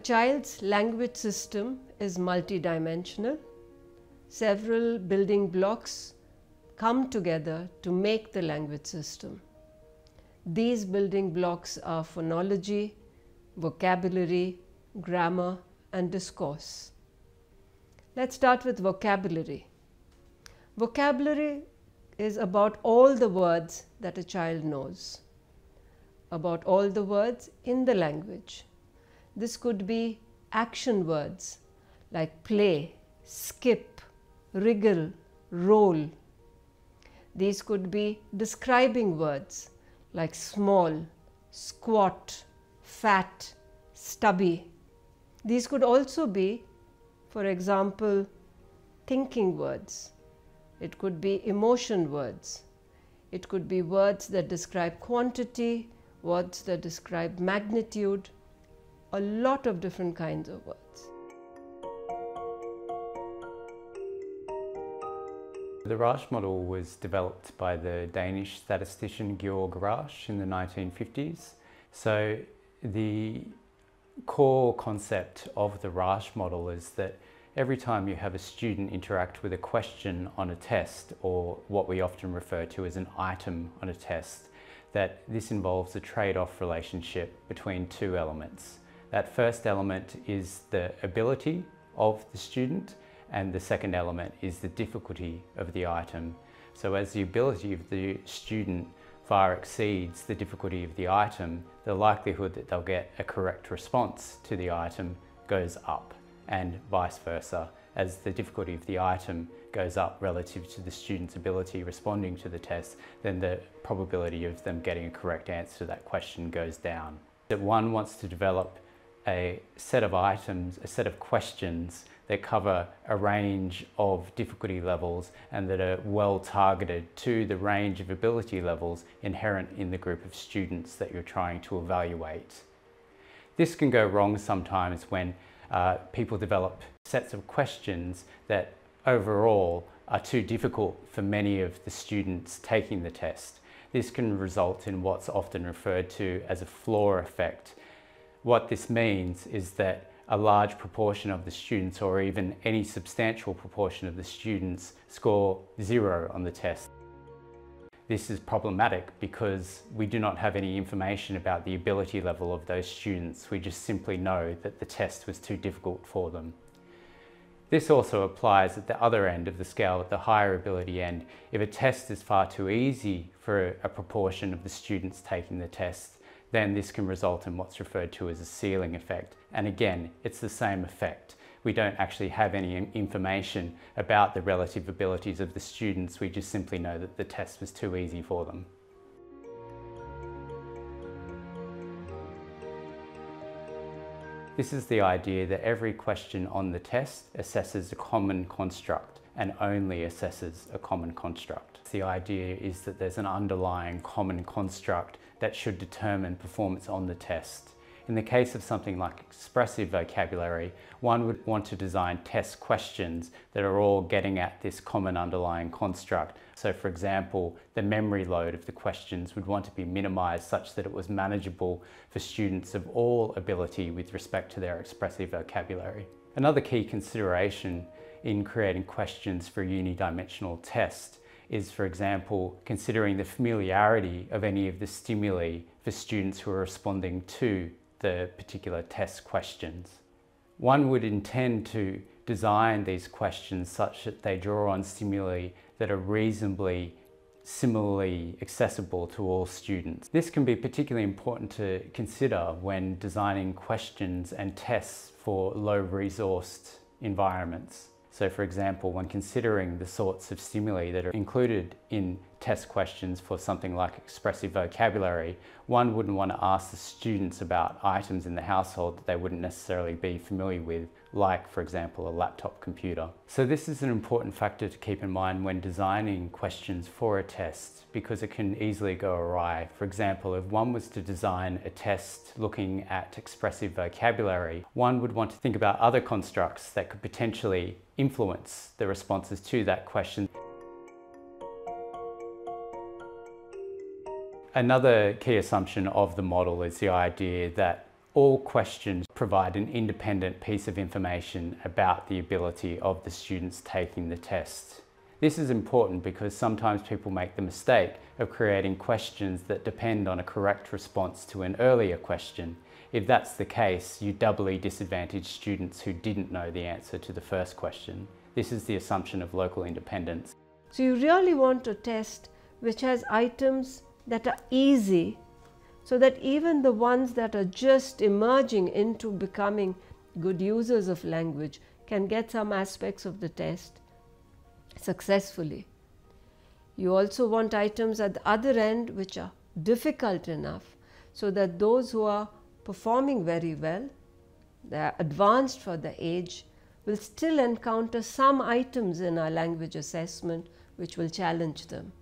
child's language system is multidimensional. Several building blocks come together to make the language system. These building blocks are phonology, vocabulary, grammar, and discourse. Let's start with vocabulary. Vocabulary is about all the words that a child knows, about all the words in the language. This could be action words like play, skip, wriggle, roll. These could be describing words like small, squat, fat, stubby. These could also be, for example, thinking words. It could be emotion words. It could be words that describe quantity, words that describe magnitude, a lot of different kinds of words. The Rasch model was developed by the Danish statistician Georg Rasch in the 1950s. So the core concept of the Rasch model is that every time you have a student interact with a question on a test, or what we often refer to as an item on a test, that this involves a trade-off relationship between two elements. That first element is the ability of the student, and the second element is the difficulty of the item. So as the ability of the student far exceeds the difficulty of the item, the likelihood that they'll get a correct response to the item goes up, and vice versa. As the difficulty of the item goes up relative to the student's ability responding to the test, then the probability of them getting a correct answer to that question goes down. That one wants to develop a set of items, a set of questions that cover a range of difficulty levels and that are well targeted to the range of ability levels inherent in the group of students that you're trying to evaluate. This can go wrong sometimes when people develop sets of questions that overall are too difficult for many of the students taking the test. This can result in what's often referred to as a floor effect. What this means is that a large proportion of the students, or even any substantial proportion of the students, score 0 on the test. This is problematic because we do not have any information about the ability level of those students. We just simply know that the test was too difficult for them. This also applies at the other end of the scale, at the higher ability end. If a test is far too easy for a proportion of the students taking the test, then this can result in what's referred to as a ceiling effect. And again, it's the same effect. We don't actually have any information about the relative abilities of the students. We just simply know that the test was too easy for them. This is the idea that every question on the test assesses a common construct and only assesses a common construct. The idea is that there's an underlying common construct that should determine performance on the test. In the case of something like expressive vocabulary, one would want to design test questions that are all getting at this common underlying construct. So for example, the memory load of the questions would want to be minimized such that it was manageable for students of all ability with respect to their expressive vocabulary. Another key consideration in creating questions for a unidimensional test is, for example, considering the familiarity of any of the stimuli for students who are responding to the particular test questions. One would intend to design these questions such that they draw on stimuli that are reasonably similarly accessible to all students. This can be particularly important to consider when designing questions and tests for low-resourced environments. So for example, when considering the sorts of stimuli that are included in test questions for something like expressive vocabulary, one wouldn't want to ask the students about items in the household that they wouldn't necessarily be familiar with, like, for example, a laptop computer. So this is an important factor to keep in mind when designing questions for a test, because it can easily go awry. For example, if one was to design a test looking at expressive vocabulary, one would want to think about other constructs that could potentially influence the responses to that question. Another key assumption of the model is the idea that All questions provide an independent piece of information about the ability of the students taking the test. This is important because sometimes people make the mistake of creating questions that depend on a correct response to an earlier question. If that's the case, you doubly disadvantage students who didn't know the answer to the first question. This is the assumption of local independence. So you really want a test which has items that are easy, so that even the ones that are just emerging into becoming good users of language can get some aspects of the test successfully. You also want items at the other end which are difficult enough so that those who are performing very well, they are advanced for the age, will still encounter some items in our language assessment which will challenge them.